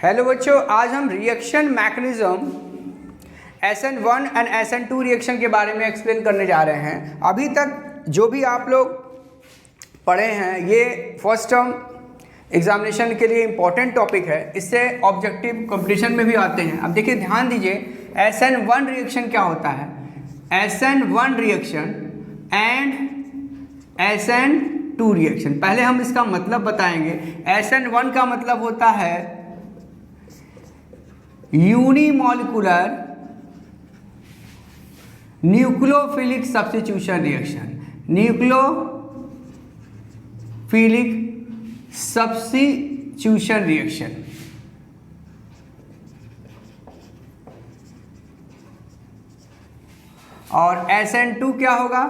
Hello बच्चों, आज हम reaction mechanism SN1 and SN2 reaction के बारे में एक्सप्लेन करने जा रहे हैं। अभी तक जो भी आप लोग पढ़े हैं ये फर्स्ट टर्म एग्जामिनेशन के लिए इम्पॉर्टेंट टॉपिक है, इससे ऑब्जेक्टिव कंपटीशन में भी आते हैं। अब देखिए, ध्यान दीजिए, SN1 रिएक्शन क्या होता है। SN1 reaction and SN2 reaction, पहले हम इसका मतलब बताएंगे। SN1 का मतलब होता है unimolecular nucleophilic substitution reaction, nucleophilic substitution reaction. और SN2 क्या होगा?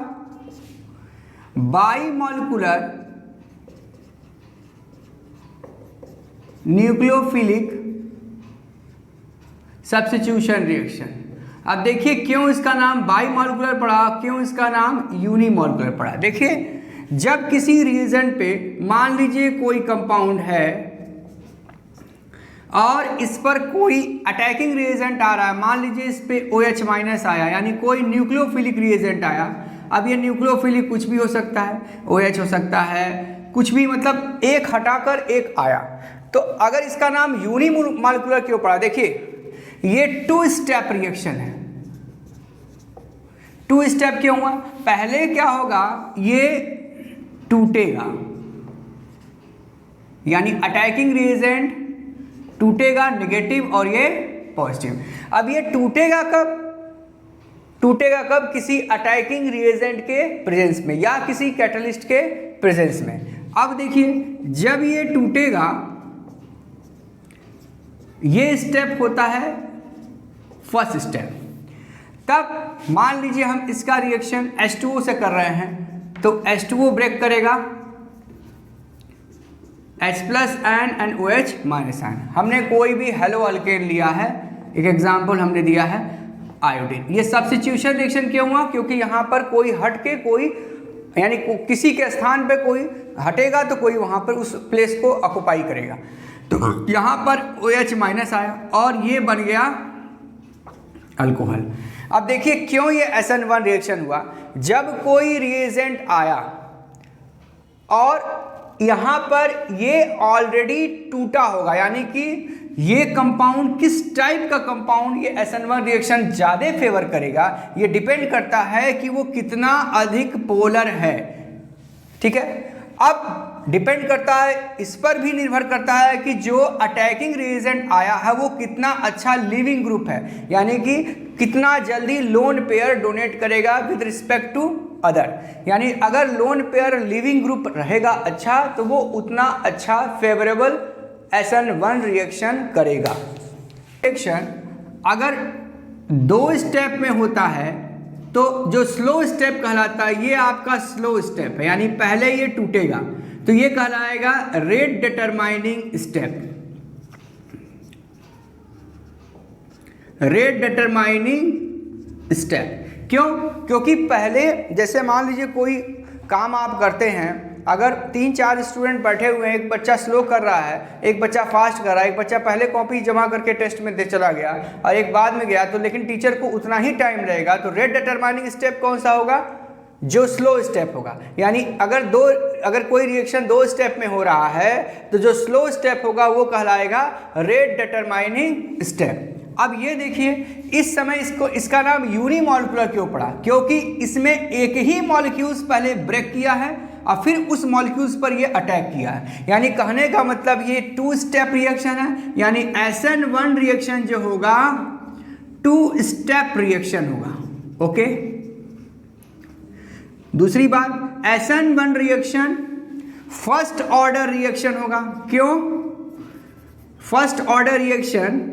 बाईमॉलिक्यूलर न्यूक्लियोफिलिक सब्स्टिट्यूशन रिएक्शन। अब देखिए क्यों इसका नाम बाईमॉलिक्यूलर पड़ा, क्यों इसका नाम यूनिमॉलिक्यूलर पड़ा। देखिए, जब किसी रिएजेंट पे मान लीजिए कोई कंपाउंड है और इस पर कोई अटैकिंग रिएजेंट आ रहा है, मान लीजिए इस पे OH माइनस आया, यानी कोई न्यूक्लियोफिलिक रिएजेंट आया। अब ये न्यूक्लियोफिलिक कुछ भी हो सकता है, OH हो सकता है, कुछ भी, मतलब एक हटाकर एक आया। तो अगर इसका नाम यूनिमॉलिक्यूलर क्यों पड़ा? देखिए, ये 2 स्टेप रिएक्शन है। 2 स्टेप क्यों हुआ? पहले क्या होगा, ये टूटेगा, यानी अटैकिंग रिएजेंट टूटेगा नेगेटिव और ये पॉजिटिव। अब ये टूटेगा कब? टूटेगा कब? किसी अटैकिंग रिएजेंट के प्रेजेंस में या किसी कैटलिस्ट के प्रेजेंस में। अब देखिए, जब ये टूटेगा, ये स्टेप होता है फर्स्ट स्टेप। तब मान लीजिए हम इसका रिएक्शन H2O से कर रहे हैं, तो H2O ब्रेक करेगा H plus and OH minus एन। हमने कोई भी हेलो अल्केन लिया है, एक एग्जाम्पल हमने दिया है आयोडीन। ये सब्स्टिट्यूशन रिएक्शन क्यों हुआ? क्योंकि यहाँ पर कोई हट के कोई, यानी किसी के स्थान पे कोई हटेगा तो कोई वहाँ पर उस प्लेस को ऑक्युपाई करेगा। तो यहाँ पर OH माइनस आया और ये बन गया अल्कोहल। अब देखिए क्यों ये SN1 रिएक्शन हुआ। जब कोई रिएजेंट आया और यहाँ पर ये ऑलरेडी टूटा होगा, यानी कि ये कंपाउंड किस टाइप का कंपाउंड ये SN1 रिएक्शन ज़्यादा फेवर करेगा, ये डिपेंड करता है कि वो कितना अधिक पोलर है। ठीक है, अब डिपेंड करता है, इस पर भी निर्भर करता है कि जो अटैकिंग रिएजेंट आया है वो कितना अच्छा लिविंग ग्रुप है, यानी कि कितना जल्दी लोन पेयर डोनेट करेगा विद रिस्पेक्ट टू अदर। यानी अगर लोन पेयर लिविंग ग्रुप रहेगा अच्छा, तो वो उतना अच्छा फेवरेबल SN1 रिएक्शन करेगा। रिएक्शन अगर 2 स्टेप में होता है तो जो स्लो स्टेप कहलाता है, ये आपका स्लो स्टेप है, यानी पहले ये टूटेगा, तो ये कहलाएगा rate determining step. Rate determining step क्यों? क्योंकि पहले जैसे मान लीजिए कोई काम आप करते हैं, अगर 3-4 स्टूडेंट बैठे हुए हैं, एक बच्चा स्लो कर रहा है, एक बच्चा फास्ट कर रहा है, एक बच्चा पहले कॉपी जमा करके टेस्ट में दे चला गया और एक बाद में गया, तो लेकिन टीचर को उतना ही टाइम रहेगा, तो रेट डिटरमाइनिंग स्टेप कौन सा होगा? जो स्लो स्टेप होगा। यानी अगर कोई रिएक्शन 2 स्टेप में हो रहा है तो जो स्लो स्टेप होगा वो कहलाएगा रेट डिटरमाइनिंग स्टेप। अब ये देखिए, इस समय इसका नाम यूनिमॉलिक्यूलर क्यों पड़ा? क्योंकि इसमें एक ही मॉलिक्यूल्स पहले ब्रेक किया है और फिर उस मॉलिक्यूल्स पर ये अटैक किया है। यानी कहने का मतलब ये 2 स्टेप रिएक्शन है, यानी SN1 रिएक्शन जो होगा 2 स्टेप रिएक्शन होगा। ओके, दूसरी बात, SN1 reaction first order reaction होगा। क्यों फर्स्ट ऑर्डर रिएक्शन?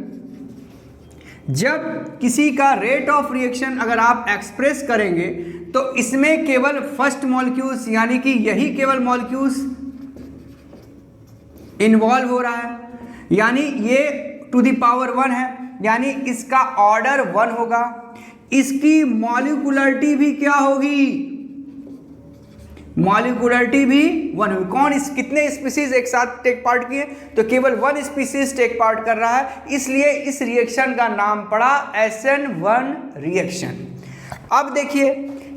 जब किसी का रेट ऑफ रिएक्शन अगर आप एक्सप्रेस करेंगे तो इसमें केवल फर्स्ट मॉलिक्यूल्स, यानी कि यही केवल मॉलिक्यूल्स इन्वॉल्व हो रहा है, यानी ये टू द पावर 1 है, यानी इसका ऑर्डर 1 होगा। इसकी मॉलिक्यूलरिटी भी क्या होगी? मॉलिक्यूलरिटी भी 1 हुई। कौन इस कितने स्पीसीज एक साथ टेक पार्ट किए, तो केवल 1 स्पीसीज टेक पार्ट कर रहा है, इसलिए इस रिएक्शन का नाम पड़ा SN1 रिएक्शन। अब देखिए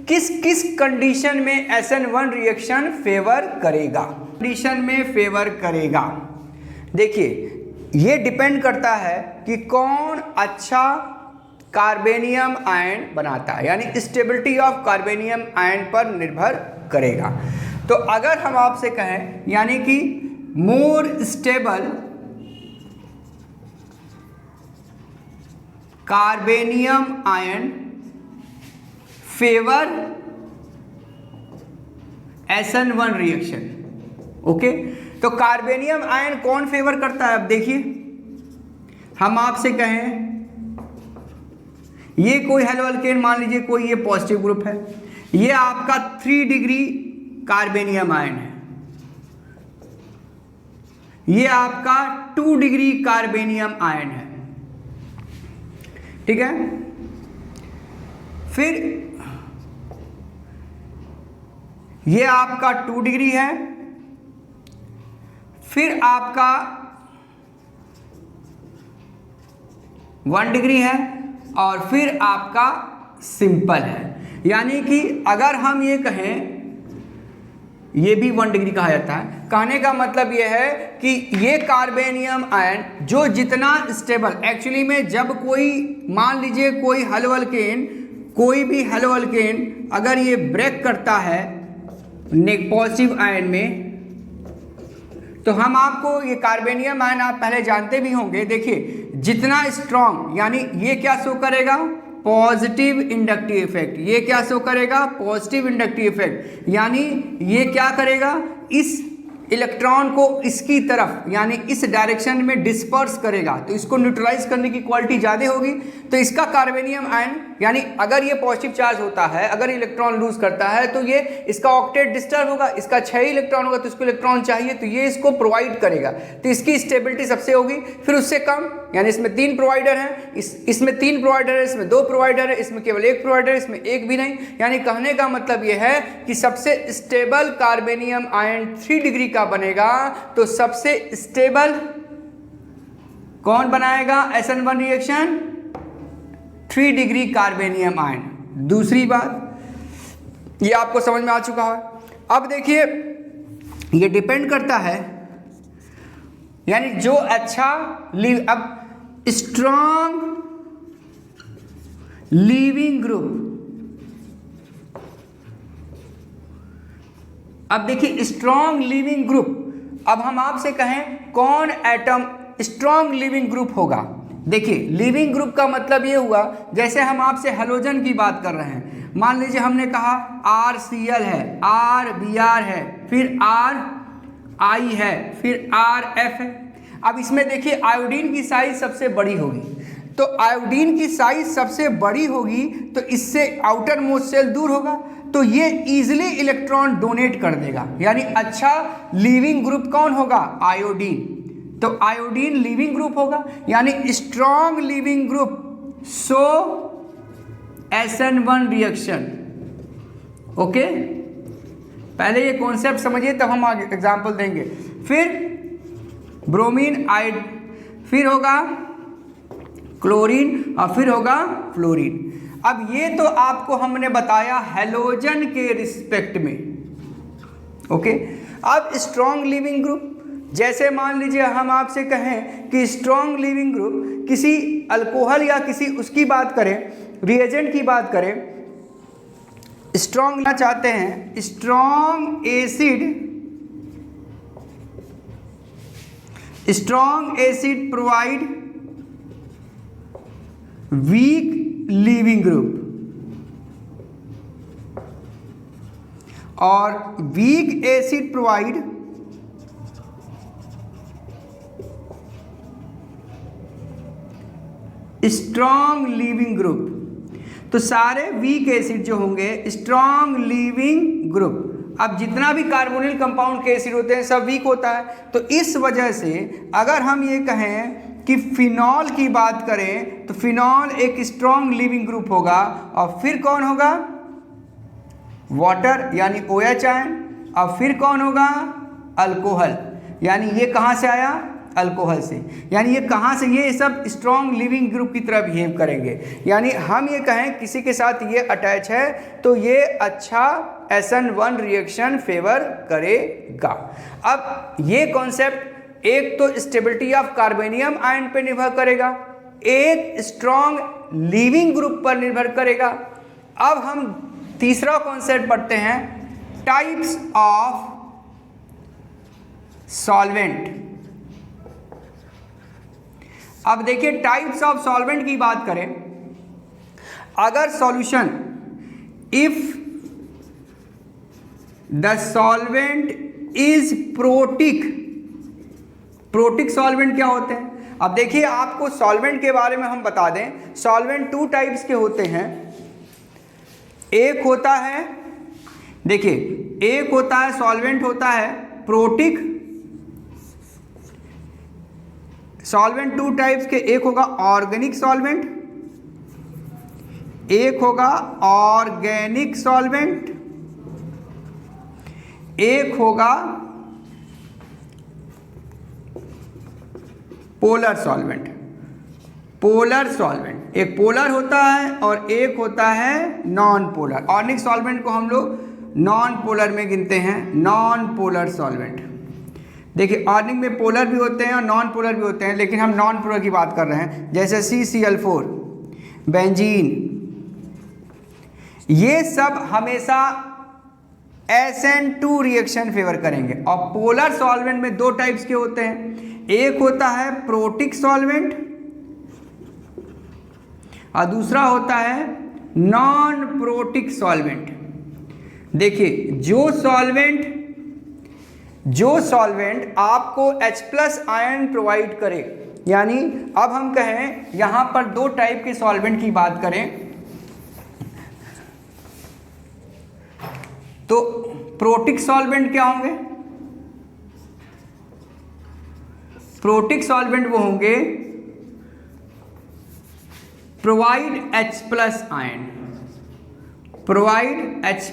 किस किस कंडीशन में SN1 रिएक्शन फेवर करेगा, कंडीशन में फेवर करेगा। देखिए ये डिपेंड करता है कि कौन अच्छा कार्बेनियम आयन बनाता है, यानी स्टेबिलिटी ऑफ कार्बेनियम आयन पर निर्भर करेगा। तो अगर हम आपसे कहें यानी कि more stable carbenium ion favour SN1 reaction, okay. तो कार्बेनियम आयन कौन फेवर करता है, अब देखिए हम आपसे कहें ये कोई हेलो अल्केन मान लीजिए, कोई ये पॉजिटिव ग्रुप है, ये आपका 3 डिग्री कार्बेनियम आयन है, ये आपका 2 डिग्री कार्बेनियम आयन है, ठीक है। फिर ये आपका 2 डिग्री है, फिर आपका 1 डिग्री है, और फिर आपका सिंपल है। यानी कि अगर हम ये कहें ये भी 1 डिग्री कहा जाता है, कहने का मतलब ये है कि ये कार्बेनियम आयन जो जितना स्टेबल, एक्चुअली में जब कोई मान लीजिए कोई हेलो अल्केन, कोई भी हेलो अल्केन अगर ये ब्रेक करता है पॉजिटिव आयन में, तो हम आपको ये कार्बेनियम आयन आप पहले जानते भी होंगे। देखिए जितना स्ट्रॉन्ग, यानी ये क्या शो करेगा, पॉजिटिव इंडक्टिव इफेक्ट, ये क्या शो करेगा, पॉजिटिव इंडक्टिव इफेक्ट, यानी ये क्या करेगा, इस इलेक्ट्रॉन को इसकी तरफ यानी इस डायरेक्शन में डिस्पर्स करेगा, तो इसको न्यूट्रलाइज करने की क्वालिटी ज़्यादा होगी। तो इसका कार्बेनियम आयन यानी अगर ये पॉजिटिव चार्ज होता है, अगर इलेक्ट्रॉन लूज करता है तो ये इसका ऑक्टेट डिस्टर्ब होगा, इसका 6 इलेक्ट्रॉन होगा तो इसको इलेक्ट्रॉन चाहिए, तो ये इसको प्रोवाइड करेगा, तो इसकी स्टेबिलिटी सबसे होगी। फिर उससे कम, यानी इसमें 3 प्रोवाइडर हैं, इसमें 3 प्रोवाइडर है, इसमें 2 प्रोवाइडर है, इसमें केवल 1 प्रोवाइडर है, इसमें 1 भी नहीं। यानी कहने का मतलब ये है कि सबसे स्टेबल कार्बेनियम आयन 3 डिग्री का बनेगा, तो सबसे स्टेबल कौन बनाएगा SN1 रिएक्शन, 3 डिग्री कार्बेनियम आयन। दूसरी बात ये आपको समझ में आ चुका है। अब देखिए ये डिपेंड करता है, यानी जो अच्छा अब स्ट्रॉन्ग लीविंग ग्रुप, अब देखिए स्ट्रॉन्ग लिविंग ग्रुप, अब हम आपसे कहें कौन एटम स्ट्रॉन्ग लिविंग ग्रुप होगा। देखिए लिविंग ग्रुप का मतलब ये हुआ, जैसे हम आपसे हैलोजन की बात कर रहे हैं, मान लीजिए हमने कहा RCl है, RBr है, फिर RI है, फिर RF है। अब इसमें देखिए आयोडीन की साइज सबसे बड़ी होगी, तो आयोडीन की साइज सबसे बड़ी होगी तो इससे आउटर मोस्ट सेल दूर होगा, तो ये इजीली इलेक्ट्रॉन डोनेट कर देगा। यानी अच्छा लिविंग ग्रुप कौन होगा, आयोडीन, तो आयोडीन लिविंग ग्रुप होगा। यानी strong leaving group so SN1 reaction, okay. पहले ये कॉन्सेप्ट समझिए तब हम आगे एग्जांपल देंगे। फिर ब्रोमीन आइड, फिर होगा क्लोरीन, और फिर होगा फ्लोरीन। अब ये तो आपको हमने बताया हैलोजन के रिस्पेक्ट में, ओके। अब स्ट्रॉन्ग लिविंग ग्रुप, जैसे मान लीजिए हम आपसे कहें कि स्ट्रॉन्ग लिविंग ग्रुप किसी अल्कोहल या किसी उसकी बात करें, रिएजेंट की बात करें, स्ट्रॉन्ग ना चाहते हैं, strong acid provide weak leaving group, और weak acid provide strong leaving group. तो सारे वीक एसिड जो होंगे स्ट्रॉन्ग लिविंग ग्रुप। अब जितना भी कार्बोनिल कंपाउंड के एसिड होते हैं सब वीक होता है, तो इस वजह से अगर हम ये कहें कि फिनॉल की बात करें तो फिनॉल एक स्ट्रॉन्ग लिविंग ग्रुप होगा, और फिर कौन होगा, वाटर यानी OH आयन, अब फिर कौन होगा, अल्कोहल, यानी ये कहाँ से आया, अल्कोहल से, यानी ये कहाँ से, ये सब स्ट्रॉन्ग लिविंग ग्रुप की तरह बिहेव करेंगे। यानी हम ये कहें किसी के साथ ये अटैच है तो ये अच्छा SN1 रिएक्शन फेवर करेगा। अब ये कॉन्सेप्ट एक तो स्टेबिलिटी ऑफ कार्बोनियम आयन पे निर्भर करेगा, एक स्ट्रॉन्ग लिविंग ग्रुप पर निर्भर करेगा। अब हम तीसरा कॉन्सेप्ट पढ़ते हैं, टाइप्स ऑफ सॉल्वेंट। अब देखिए टाइप्स ऑफ सॉल्वेंट की बात करें, अगर solution, if the solvent is protic, protic solvent क्या होते हैं? अब देखिए आपको सॉल्वेंट के बारे में हम बता दें, सॉल्वेंट टू टाइप्स के होते हैं। एक होता है, देखिए एक होता है सॉल्वेंट होता है प्रोटिक, सॉल्वेंट टू टाइप्स के, एक होगा ऑर्गेनिक सॉल्वेंट, एक होगा ऑर्गेनिक सॉल्वेंट, एक होगा पोलर सॉल्वेंट। पोलर सॉल्वेंट, एक पोलर होता है और एक होता है नॉन पोलर। ऑर्गेनिक सॉल्वेंट को हम लोग नॉन पोलर में गिनते हैं, नॉन पोलर सॉल्वेंट। देखिए ऑर्गेनिक में पोलर भी होते हैं और नॉन पोलर भी होते हैं, लेकिन हम नॉन पोलर की बात कर रहे हैं, जैसे CCl4, बेंजीन, ये सब हमेशा SN2 रिएक्शन फेवर करेंगे। और पोलर सॉल्वेंट में दो टाइप्स के होते हैं, एक होता है प्रोटिक सॉल्वेंट और दूसरा होता है नॉन प्रोटिक सॉल्वेंट। देखिए जो सॉल्वेंट आपको H+ आयन प्रोवाइड करे, यानी अब हम कहें यहां पर दो टाइप के सॉल्वेंट की बात करें तो प्रोटिक सॉल्वेंट क्या होंगे? प्रोटिक सॉल्वेंट वो होंगे provide H+ ion, provide H+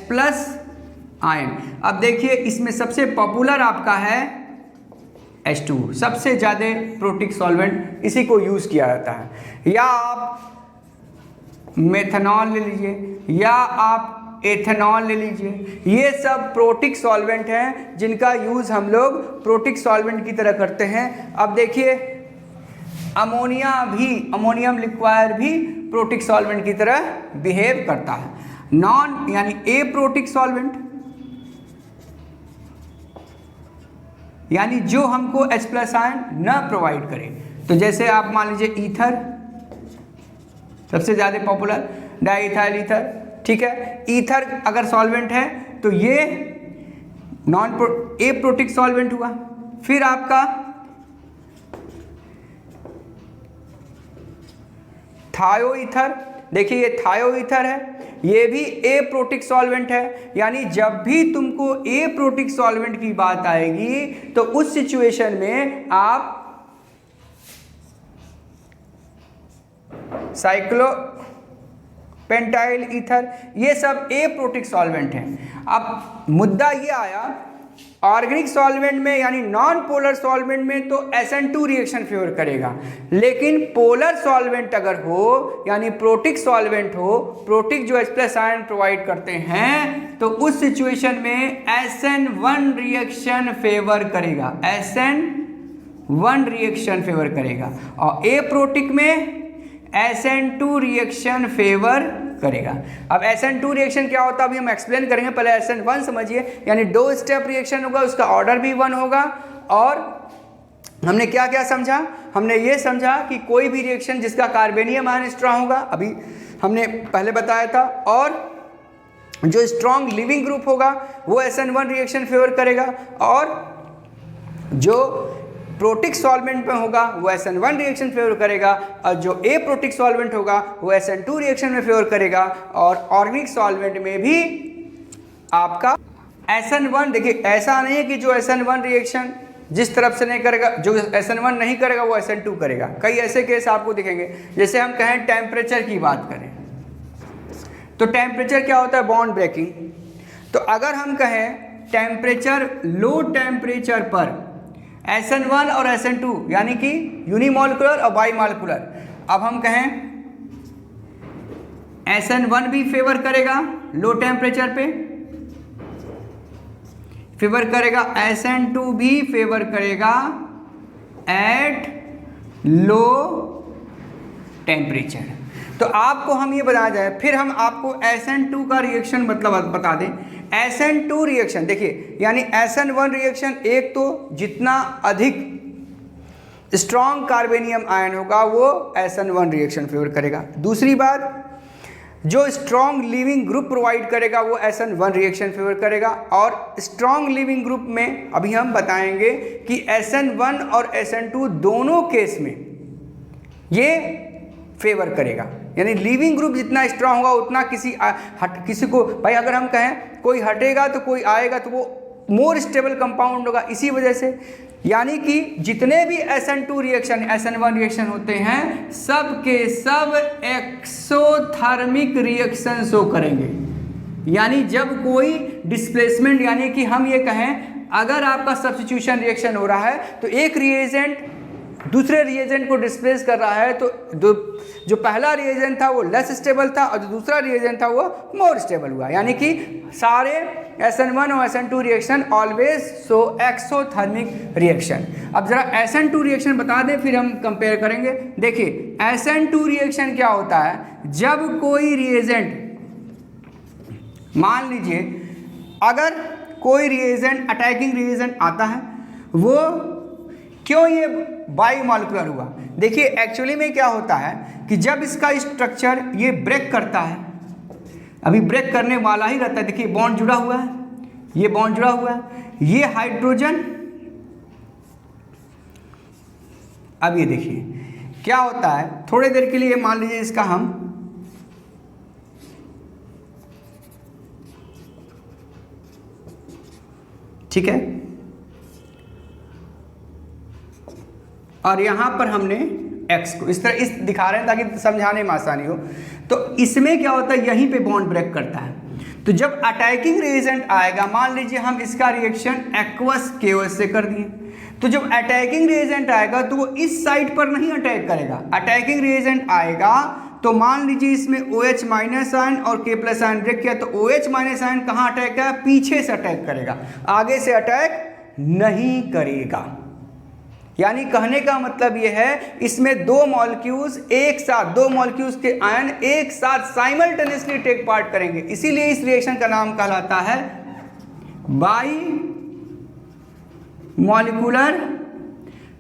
ion. अब देखिए इसमें सबसे पॉपुलर आपका है H2, सबसे ज़्यादा प्रोटिक सॉल्वेंट इसी को यूज़ किया जाता है। या आप मेथनॉल ले लीजिए या आप एथेनॉल ले लीजिए, ये सब प्रोटिक सॉल्वेंट हैं जिनका यूज़ हम लोग प्रोटिक सॉल्वेंट की तरह करते हैं। अब देखिए अमोनिया भी, अमोनियम लिक्वायर भी प्रोटिक सॉल्वेंट की तरह बिहेव करता है। नॉन यानी ए प्रोटिक सॉल्वेंट, यानी जो हमको H+ आयन न प्रोवाइड करे। तो जैसे आप मान लीजिए ईथर, सबसे ज़्यादा पॉपुलर डाइइथाइल ईथर, ठीक है। ईथर अगर सॉल्वेंट है तो ये ए प्रोटिक सॉल्वेंट हुआ। फिर आपका थायो ईथर, देखिए ये थायो ईथर है, ये भी ए प्रोटिक सॉल्वेंट है। यानी जब भी तुमको ए प्रोटिक सॉल्वेंट की बात आएगी तो उस सिचुएशन में आप साइक्लोपेंटाइल ईथर, ये सब ए प्रोटिक सॉल्वेंट हैं। अब मुद्दा ये आया ऑर्गेनिक सॉल्वेंट में यानी नॉन पोलर सॉल्वेंट में तो SN2 रिएक्शन फेवर करेगा, लेकिन पोलर सॉल्वेंट अगर हो यानी प्रोटिक सॉल्वेंट हो, प्रोटिक जो H+ आयन प्रोवाइड करते हैं, तो उस सिचुएशन में SN1 रिएक्शन फेवर करेगा, SN1 रिएक्शन फेवर करेगा। और ए प्रोटिक में SN2 रिएक्शन फेवर करेगा। अब SN2 रिएक्शन क्या होता है अभी हम एक्सप्लेन करेंगे, पहले SN1 समझिए। यानी 2 स्टेप रिएक्शन होगा, उसका ऑर्डर भी 1 होगा। और हमने क्या क्या समझा? हमने ये समझा कि कोई भी रिएक्शन जिसका कार्बोनियम आयन स्ट्रांग होगा, अभी हमने पहले बताया था, और जो स्ट्रांग लिविंग ग्रुप होगा वो SN1 रिएक्शन फेवर करेगा, और जो प्रोटिक सॉल्वेंट में होगा वो SN1 रिएक्शन फेवर करेगा, और जो ए प्रोटिक सॉल्वेंट होगा वो SN2 रिएक्शन में फेवर करेगा। और ऑर्गेनिक सॉल्वेंट में भी आपका SN1, देखिए ऐसा नहीं है कि जो SN1 रिएक्शन जिस तरफ से नहीं करेगा, जो SN1 नहीं करेगा वो SN2 करेगा। कई ऐसे केस आपको दिखेंगे। जैसे हम कहें टेम्परेचर की बात करें तो टेम्परेचर क्या होता है? Bond breaking. तो अगर हम कहें टेम्परेचर, लो टेम्परेचर पर SN1 और SN2 यानी कि यूनिमॉलिक्यूलर और बाईमॉलिक्यूलर, अब हम कहें SN1 भी फेवर करेगा लो टेम्परेचर पे, फेवर करेगा, SN2 भी फेवर करेगा एट लो टेम्परेचर। तो आपको हम ये बताया जाए, फिर हम आपको SN2 का रिएक्शन मतलब बता दें। SN2 रिएक्शन देखिए, यानी SN1 रिएक्शन, एक तो जितना अधिक स्ट्रॉन्ग कार्बेनियम आयन होगा वो SN1 रिएक्शन फेवर करेगा। दूसरी बात, जो स्ट्रॉन्ग लिविंग ग्रुप प्रोवाइड करेगा वो SN1 रिएक्शन फेवर करेगा। और स्ट्रॉन्ग लिविंग ग्रुप में अभी हम बताएंगे कि SN1 और SN2 दोनों केस में ये फेवर करेगा, यानी लिविंग ग्रुप जितना स्ट्रांग होगा उतना किसी को भाई अगर हम कहें कोई हटेगा तो कोई आएगा तो वो मोर स्टेबल कंपाउंड होगा। इसी वजह से यानी कि जितने भी SN2 रिएक्शन SN1 रिएक्शन होते हैं सब के सब एक्सोथर्मिक रिएक्शन शो करेंगे। यानी जब कोई डिस्प्लेसमेंट, यानी कि हम ये कहें अगर आपका सब्स्टिट्यूशन रिएक्शन हो रहा है तो एक रिएजेंट दूसरे रिएजेंट को डिस्प्लेस कर रहा है, तो जो पहला रिएजेंट था वो लेस स्टेबल था और जो दूसरा रिएजेंट था वो मोर स्टेबल हुआ। यानी कि सारे SN1 और SN2 reaction always show exothermic reaction. अब जरा SN2 रिएक्शन बता दें फिर हम कंपेयर करेंगे। देखिए SN2 रिएक्शन क्या होता है, जब कोई रिएजेंट, मान लीजिए अगर कोई रिएजेंट अटैकिंग रिएजेंट आता है, वो क्यों ये बाईमॉलिक्यूलर हुआ। देखिए एक्चुअली में क्या होता है कि जब इसका स्ट्रक्चर ये ब्रेक करता है, अभी ब्रेक करने वाला ही रहता है, देखिए बॉन्ड जुड़ा हुआ है, ये बॉन्ड जुड़ा हुआ है, ये हाइड्रोजन, अब ये देखिए क्या होता है, थोड़ी देर के लिए मान लीजिए इसका हम ठीक है, और यहां पर हमने X को इस तरह दिखा रहे हैं ताकि समझाने में आसानी हो। तो इसमें क्या होता है, यहीं पे बॉन्ड ब्रेक करता है। तो जब अटैकिंग रिएजेंट आएगा, मान लीजिए हम इसका रिएक्शन एक्वस KOH से कर दिए, तो जब अटैकिंग रिएजेंट आएगा तो वो इस साइड पर नहीं अटैक करेगा। अटैकिंग रिएजेंट आएगा तो मान लीजिए इसमें OH माइनस आयन और K+ आयन ब्रेक किया, तो OH माइनस आयन कहाँ अटैक करेगा, पीछे से अटैक करेगा, आगे से अटैक नहीं करेगा। यानी कहने का मतलब यह है इसमें दो मॉलिक्यूल्स एक साथ, दो मॉलिक्यूल्स के आयन एक साथ साइमल्टेनियसली टेक पार्ट करेंगे। इसीलिए इस रिएक्शन का नाम कहलाता है by molecular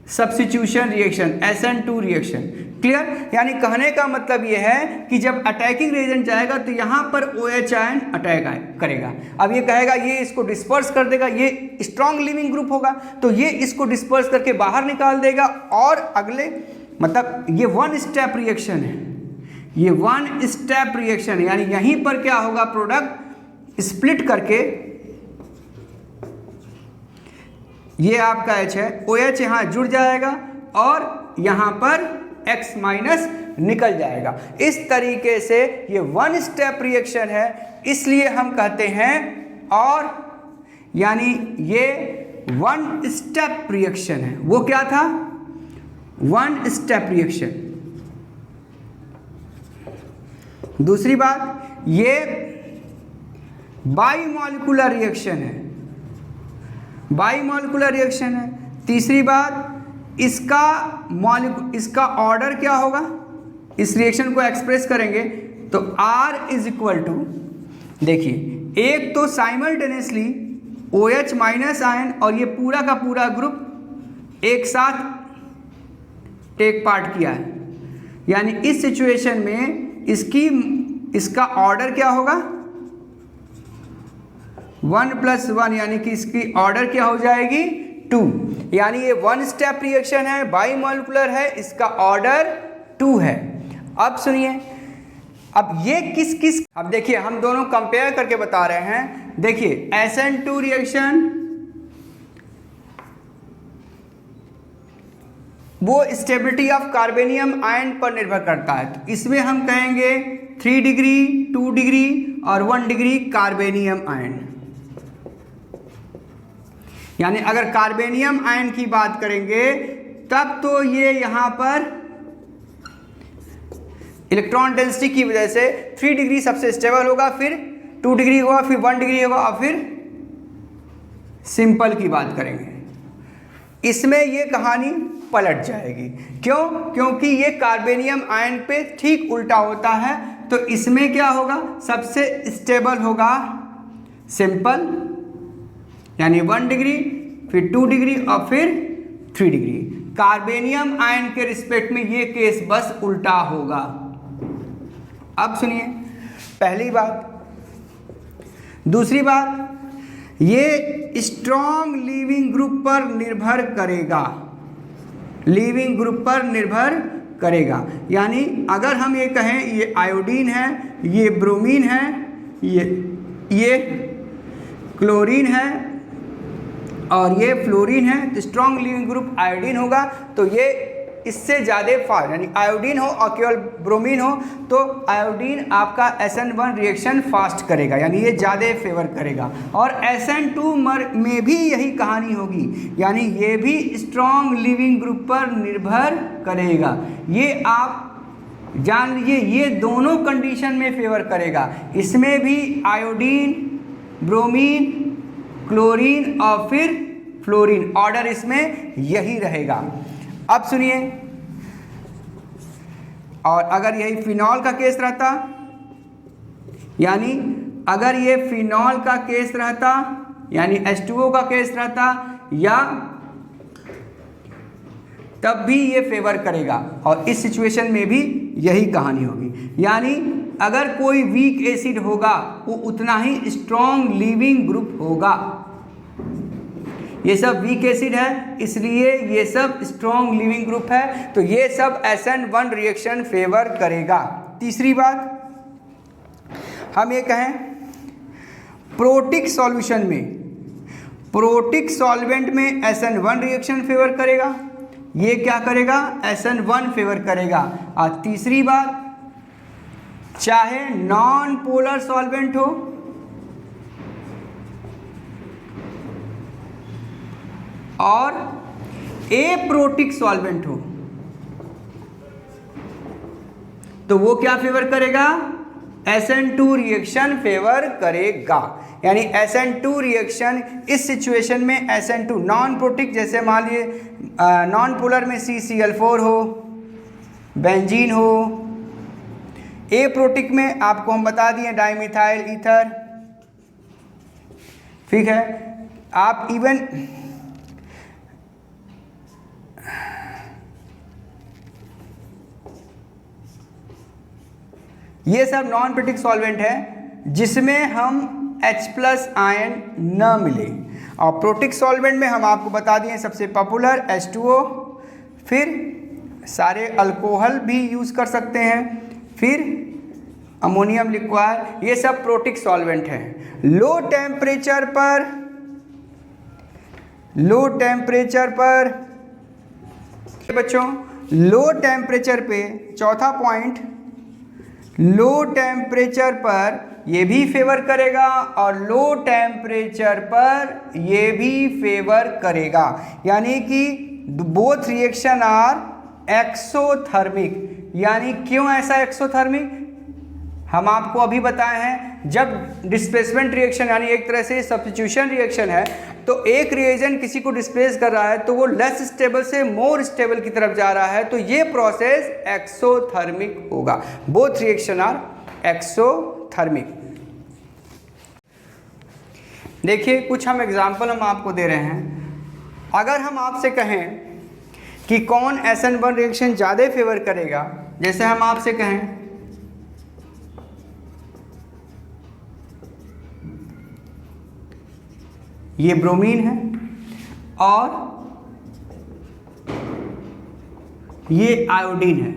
substitution reaction, SN2 reaction. Clear. यानी कहने का मतलब यह है कि जब अटैकिंग रिएजेंट जाएगा तो यहां पर OH आयन अटैक करेगा। अब ये कहेगा ये इसको डिस्पर्स कर देगा, ये स्ट्रॉन्ग लिविंग ग्रुप होगा तो ये इसको डिस्पर्स करके बाहर निकाल देगा, और अगले मतलब ये वन स्टेप रिएक्शन है, ये वन स्टेप रिएक्शन है। यानी यहीं पर क्या होगा, प्रोडक्ट स्प्लिट करके ये आपका H है, OH यहाँ जुड़ जाएगा और यहाँ पर X माइनस निकल जाएगा। इस तरीके से ये वन स्टेप रिएक्शन है, इसलिए हम कहते हैं, और यानी ये वन स्टेप रिएक्शन है। वो क्या था, वन स्टेप रिएक्शन। दूसरी बात ये बाईमॉलिक्यूलर रिएक्शन है, बाईमॉलिक्यूलर रिएक्शन है। तीसरी बात इसका ऑर्डर क्या होगा, इस रिएक्शन को एक्सप्रेस करेंगे तो R इज इक्वल टू, देखिए एक तो साइमल्टेनियसली OH माइनस आयन और ये पूरा का पूरा ग्रुप एक साथ टेक पार्ट किया है, यानी इस सिचुएशन में इसका ऑर्डर क्या होगा 1+1, यानी कि इसकी ऑर्डर क्या हो जाएगी 2। यानी ये वन स्टेप रिएक्शन है, बाईमॉलिक्यूलर है, इसका ऑर्डर 2 है। अब सुनिए, अब ये किस अब देखिए हम दोनों कंपेयर करके बता रहे हैं। देखिए SN2 रिएक्शन वो स्टेबिलिटी ऑफ कार्बेनियम आयन पर निर्भर करता है, तो इसमें हम कहेंगे 3 डिग्री, 2 डिग्री और 1 डिग्री कार्बेनियम आयन। यानी अगर कार्बेनियम आयन की बात करेंगे तब तो ये यहाँ पर इलेक्ट्रॉन डेंसिटी की वजह से 3 डिग्री सबसे स्टेबल होगा, फिर 2 डिग्री होगा, फिर 1 डिग्री होगा और फिर सिंपल की बात करेंगे, इसमें ये कहानी पलट जाएगी। क्यों? क्योंकि ये कार्बेनियम आयन पे ठीक उल्टा होता है। तो इसमें क्या होगा, सबसे स्टेबल होगा सिंपल, यानी 1 डिग्री, फिर 2 डिग्री और फिर 3 डिग्री। कार्बेनियम आयन के रिस्पेक्ट में ये केस बस उल्टा होगा। अब सुनिए पहली बात। दूसरी बात, ये स्ट्रॉन्ग लीविंग ग्रुप पर निर्भर करेगा, लीविंग ग्रुप पर निर्भर करेगा। यानी अगर हम ये कहें ये आयोडीन है, ये ब्रोमीन है, ये क्लोरीन है और ये फ्लोरीन है, तो स्ट्रॉन्ग लीविंग ग्रुप आयोडीन होगा। तो ये इससे ज़्यादा फास्ट, यानी आयोडीन हो और केवल ब्रोमीन हो तो आयोडीन आपका SN1 रिएक्शन फास्ट करेगा, यानी ये ज़्यादा फेवर करेगा। और SN2 में भी यही कहानी होगी, यानी ये भी स्ट्रॉन्ग लिविंग ग्रुप पर निर्भर करेगा। ये आप जान लीजिए, ये दोनों कंडीशन में फेवर करेगा। इसमें भी आयोडीन, ब्रोमीन, क्लोरीन और फिर फ्लोरीन, ऑर्डर इसमें यही रहेगा। अब सुनिए, और अगर यही फिनॉल का केस रहता, यानी अगर ये फिनॉल का केस रहता, यानी H2O का केस रहता, या तब भी ये फेवर करेगा। और इस सिचुएशन में भी यही कहानी होगी, यानी अगर कोई वीक एसिड होगा वो उतना ही स्ट्रॉन्ग लीविंग ग्रुप होगा। ये सब वीक एसिड है इसलिए ये सब स्ट्रॉन्ग लिविंग ग्रुप है, तो ये सब SN1 रिएक्शन फेवर करेगा। तीसरी बात, हम ये कहें प्रोटिक सॉल्यूशन में, प्रोटिक सॉल्वेंट में SN1 रिएक्शन फेवर करेगा, ये क्या करेगा, SN1 फेवर करेगा। और तीसरी बात, चाहे नॉन पोलर सॉल्वेंट हो और एप्रोटिक सॉल्वेंट हो तो वो क्या फेवर करेगा, SN2 रिएक्शन फेवर करेगा। यानी SN2 रिएक्शन इस सिचुएशन में SN2 नॉन प्रोटिक, जैसे मान लीजिए नॉन पोलर में CCl4 हो, बेंजीन हो, एप्रोटिक में आपको हम बता दिए डाइमिथाइल ईथर, ठीक है। आप इवन ये सब नॉन प्रोटिक सॉल्वेंट है जिसमें हम H+ आयन न मिले। और प्रोटिक सॉल्वेंट में हम आपको बता दिए सबसे पॉपुलर H2O, फिर सारे अल्कोहल भी यूज़ कर सकते हैं, फिर अमोनियम लिक्वाड, ये सब प्रोटिक सॉल्वेंट हैं। लो टेम्परेचर पर बच्चों, लो टेम्परेचर पे, चौथा पॉइंट, लो टेम्परेचर पर ये भी फेवर करेगा और लो टेम्परेचर पर ये भी फेवर करेगा। यानी कि बोथ रिएक्शन आर एक्सोथर्मिक। यानी क्यों ऐसा एक्सोथर्मिक, हम आपको अभी बताए हैं, जब डिस्प्लेसमेंट रिएक्शन यानी एक तरह से सब्स्टिट्यूशन रिएक्शन है तो एक रिएजेंट किसी को डिस्प्लेस कर रहा है तो वो लेस स्टेबल से मोर स्टेबल की तरफ जा रहा है, तो ये प्रोसेस एक्सोथर्मिक होगा। Both reaction are exothermic. देखिए कुछ हम एग्जाम्पल हम आपको दे रहे हैं। अगर हम आपसे कहें कि कौन SN1 रिएक्शन ज़्यादा फेवर करेगा, जैसे हम आपसे कहें ये ब्रोमीन है और ये आयोडीन है।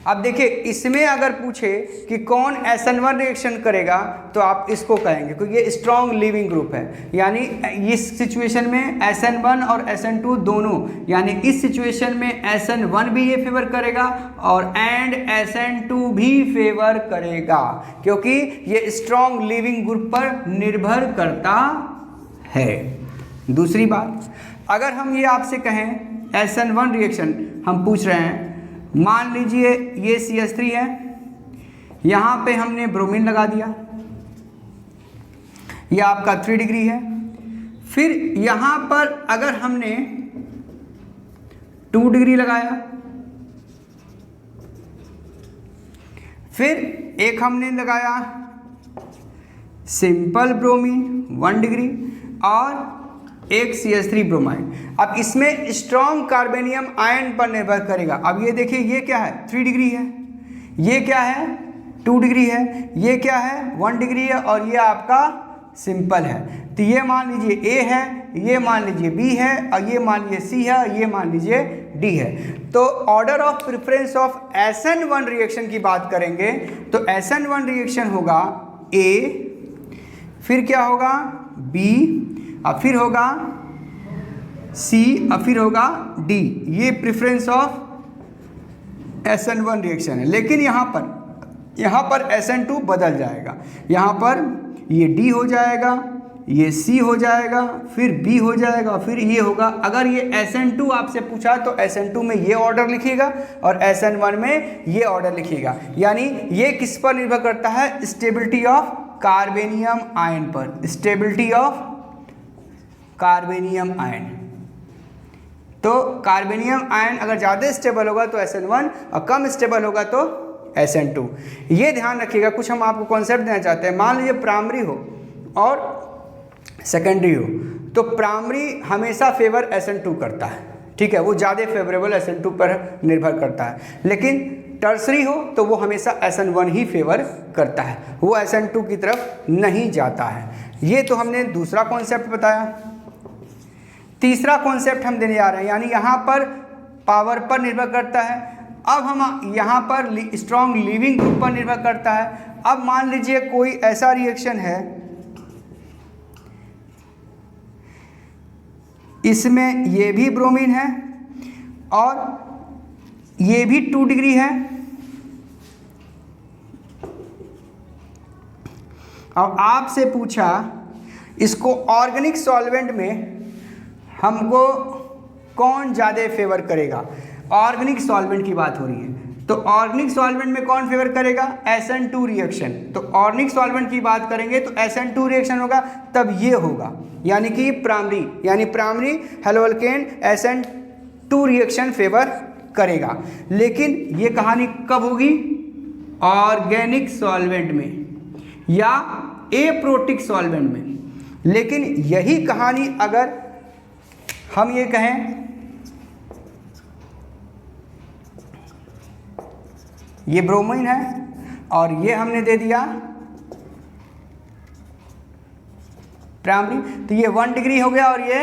अब देखिए इसमें अगर पूछे कि कौन SN1 रिएक्शन करेगा तो आप इसको कहेंगे क्योंकि ये स्ट्रॉन्ग लिविंग ग्रुप है। यानी इस सिचुएशन में SN1 और SN2 दोनों, यानी इस सिचुएशन में SN1 भी ये फेवर करेगा और SN2 भी फेवर करेगा क्योंकि ये स्ट्रॉन्ग लिविंग ग्रुप पर निर्भर करता है। दूसरी बात, अगर हम ये आपसे कहें SN1 रिएक्शन हम पूछ रहे हैं, मान लीजिए ये CH3 है, यहाँ पे हमने ब्रोमीन लगा दिया, ये आपका 3 डिग्री है। फिर यहाँ पर अगर हमने 2 डिग्री लगाया, फिर एक हमने लगाया सिंपल ब्रोमीन 1 डिग्री और एक CH3 ब्रोमाइड। अब इसमें स्ट्रॉन्ग कार्बेनियम आयन पर निर्भर करेगा। अब ये देखिए, ये क्या है 3 डिग्री है, ये क्या है 2 डिग्री है, ये क्या है 1 डिग्री है और ये आपका सिंपल है। तो ये मान लीजिए A है, ये मान लीजिए B है और ये मान लीजिए C है और ये मान लीजिए D है। तो order of preference of SN1 reaction की बात करेंगे तो SN1 रिएक्शन होगा A, फिर क्या होगा B, और फिर होगा C, और फिर होगा D। ये प्रेफरेंस ऑफ SN1 रिएक्शन है। लेकिन यहाँ पर SN2 बदल जाएगा, यहाँ पर ये D हो जाएगा, ये C हो जाएगा, फिर B हो जाएगा, फिर ये होगा। अगर ये SN2 आपसे पूछा तो SN2 में ये ऑर्डर लिखिएगा और SN1 में ये ऑर्डर लिखिएगा। यानी ये किस पर निर्भर करता है, स्टेबिलिटी ऑफ कार्बेनियम आयन पर, स्टेबिलिटी ऑफ कार्बेनियम आयन। तो कार्बेनियम आयन अगर ज़्यादा स्टेबल होगा तो SN1 और कम स्टेबल होगा तो SN2। ये ध्यान रखिएगा। कुछ हम आपको कॉन्सेप्ट देना चाहते हैं। मान लीजिए प्राइमरी हो और सेकेंडरी हो, तो प्राइमरी हमेशा फेवर SN2 करता है, ठीक है, वो ज़्यादा फेवरेबल SN2 पर निर्भर करता है। लेकिन टर्सरी हो तो वो हमेशा SN1 ही फेवर करता है, वो SN2 की तरफ नहीं जाता है। ये तो हमने दूसरा कॉन्सेप्ट बताया। तीसरा कॉन्सेप्ट हम देने जा रहे हैं, यानी यहाँ पर पावर पर निर्भर करता है। अब हम यहाँ पर स्ट्रॉन्ग लीविंग ग्रुप पर निर्भर करता है। अब मान लीजिए कोई ऐसा रिएक्शन है, इसमें ये भी ब्रोमीन है और ये भी 2 डिग्री है, और आपसे पूछा इसको ऑर्गेनिक सॉल्वेंट में हमको कौन ज़्यादा फेवर करेगा। ऑर्गेनिक सॉल्वेंट की बात हो रही है, तो ऑर्गेनिक सॉल्वेंट में कौन फेवर करेगा, SN2 रिएक्शन। तो ऑर्गेनिक सॉल्वेंट की बात करेंगे तो SN2 रिएक्शन होगा, तब ये होगा, यानी कि प्राइमरी हेलोअल्केन SN2 रिएक्शन फेवर करेगा। लेकिन ये कहानी कब होगी, ऑर्गेनिक सॉल्वेंट में या एप्रोटिक सॉल्वेंट में। लेकिन यही कहानी अगर हम ये कहें ये ब्रोमीन है और ये हमने दे दिया प्राइमरी, तो ये 1 डिग्री हो गया और ये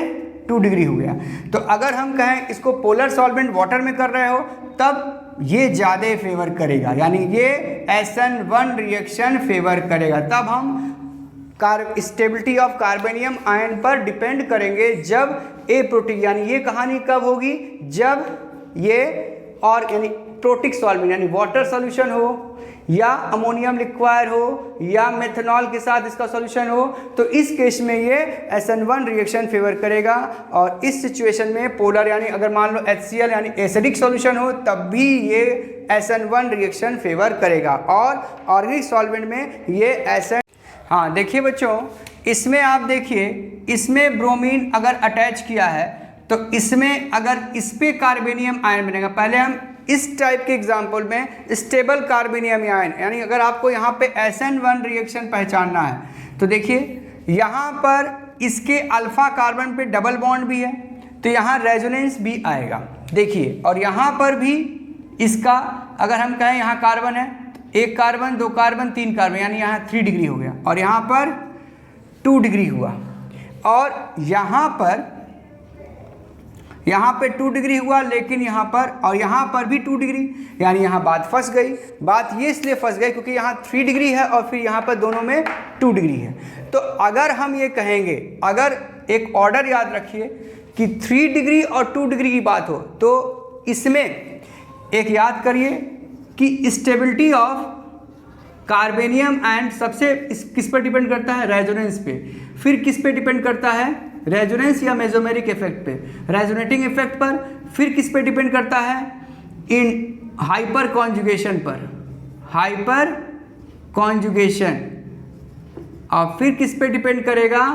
2 डिग्री हो गया। तो अगर हम कहें इसको पोलर सॉल्वेंट वाटर में कर रहे हो तब ये ज़्यादा फेवर करेगा, यानी ये SN1 रिएक्शन फेवर करेगा। तब हम स्टेबिलिटी ऑफ कार्बेनियम आयन पर डिपेंड करेंगे जब एप्रोटिक, यानी ये कहानी कब होगी, जब ये और यानी प्रोटिक सॉल्वेंट यानी वाटर सॉल्यूशन हो या अमोनियम लिक्वायर हो या मेथनॉल के साथ इसका सॉल्यूशन हो, तो इस केस में ये SN1 रिएक्शन फेवर करेगा। और इस सिचुएशन में पोलर यानी अगर मान लो HCl यानी एसिडिक सॉल्यूशन हो तब भी ये SN1 रिएक्शन फेवर करेगा। और ऑर्गेनिक सॉल्वेंट में ये हाँ देखिए बच्चों, इसमें आप देखिए, इसमें ब्रोमीन अगर अटैच किया है तो इसमें अगर इस पे कार्बेनियम आयन बनेगा। पहले हम इस टाइप के एग्जाम्पल में स्टेबल कार्बेनियम आयन, यानी अगर आपको यहाँ पे SN1 रिएक्शन पहचानना है तो देखिए यहाँ पर इसके अल्फा कार्बन पे डबल बॉन्ड भी है तो यहाँ रेजोनेंस भी आएगा, देखिए। और यहाँ पर भी इसका अगर हम कहें यहाँ कार्बन है, 1 कार्बन 2 कार्बन 3 कार्बन, यानी यहाँ 3 डिग्री हो गया और यहाँ पर 2 डिग्री हुआ। और यहाँ पे 2 डिग्री हुआ, लेकिन यहाँ पर भी 2 डिग्री, यानी यहाँ बात फंस गई। बात ये इसलिए फंस गई क्योंकि यहाँ 3 डिग्री है और फिर यहाँ पर दोनों में 2 डिग्री है। तो अगर हम ये कहेंगे, अगर एक ऑर्डर याद रखिए कि 3 डिग्री और 2 डिग्री की बात हो तो इसमें एक याद करिए कि स्टेबिलिटी ऑफ कार्बेनियम आयन सबसे किस पर डिपेंड करता है, रेजोनेंस पे। फिर किस पे डिपेंड करता है, रेजोनेंस या मेसोमेरिक इफेक्ट पे, रेजोनेटिंग इफेक्ट पर, फिर किस पे डिपेंड करता है, इन हाइपर कॉन्जुगेशन पर, हाइपर कॉन्जुगेशन, और फिर किस पे डिपेंड करेगा,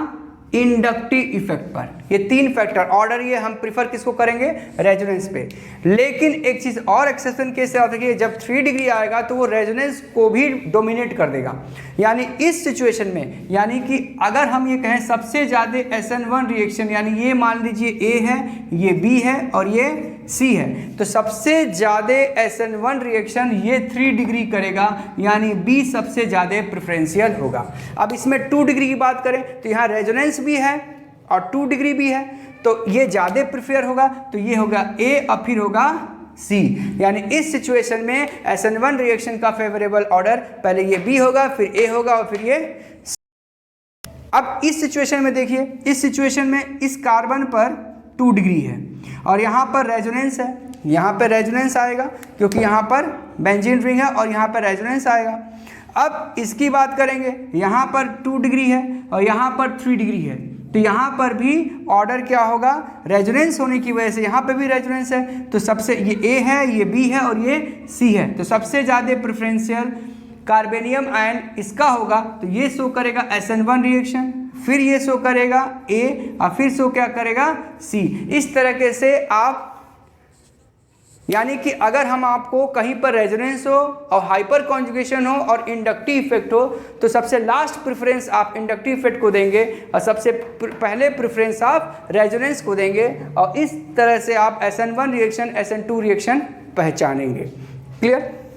इंडक्टिव इफेक्ट पर। ये तीन फैक्टर ऑर्डर, ये हम प्रीफर किसको करेंगे, रेजोनेंस पे। लेकिन एक चीज और एक्सेप्शन केस से आता है कि जब 3 डिग्री आएगा तो वो रेजोनेंस को भी डोमिनेट कर देगा। यानी इस सिचुएशन में, यानी कि अगर हम ये कहें सबसे ज़्यादा SN1 रिएक्शन, यानी ये मान लीजिए A है, ये B है और ये C है, तो सबसे ज़्यादा SN1 रिएक्शन ये 3 डिग्री करेगा, यानी B सबसे ज़्यादा प्रेफरेंशियल होगा। अब इसमें 2 डिग्री की बात करें तो यहाँ रेजोनेंस भी है और 2 डिग्री भी है, तो ये ज़्यादा प्रेफर होगा, तो ये होगा A और फिर होगा C। यानी इस सिचुएशन में SN1 रिएक्शन का फेवरेबल ऑर्डर पहले ये B होगा, फिर A होगा और फिर ये C। अब इस सिचुएशन में देखिए, इस सिचुएशन में इस कार्बन पर 2 डिग्री है और यहाँ पर रेजोनेंस है, यहाँ पर रेजोनेंस आएगा क्योंकि यहाँ पर बेंजीन रिंग है और यहाँ पर रेजोनेंस आएगा। अब इसकी बात करेंगे, यहाँ पर 2 डिग्री है और यहाँ पर 3 डिग्री है, तो यहाँ पर भी ऑर्डर क्या होगा, रेजोनेंस होने की वजह से यहाँ पे भी रेजोनेंस है, तो सबसे ये A है, ये B है और ये C है, तो सबसे ज़्यादा प्रेफरेंशियल कार्बेनियम आयन इसका होगा, तो ये शो करेगा SN1 रिएक्शन, फिर ये शो करेगा A और फिर शो क्या करेगा C। इस तरीके से आप, यानी कि अगर हम आपको कहीं पर रेजोनेंस हो और हाइपर कॉन्जुगेशन हो और इंडक्टिव इफेक्ट हो, तो सबसे लास्ट प्रेफरेंस आप इंडक्टिव इफेक्ट को देंगे और सबसे पहले प्रेफरेंस आप रेजोनेंस को देंगे, और इस तरह से आप SN1 रिएक्शन, SN2 रिएक्शन पहचानेंगे। क्लियर?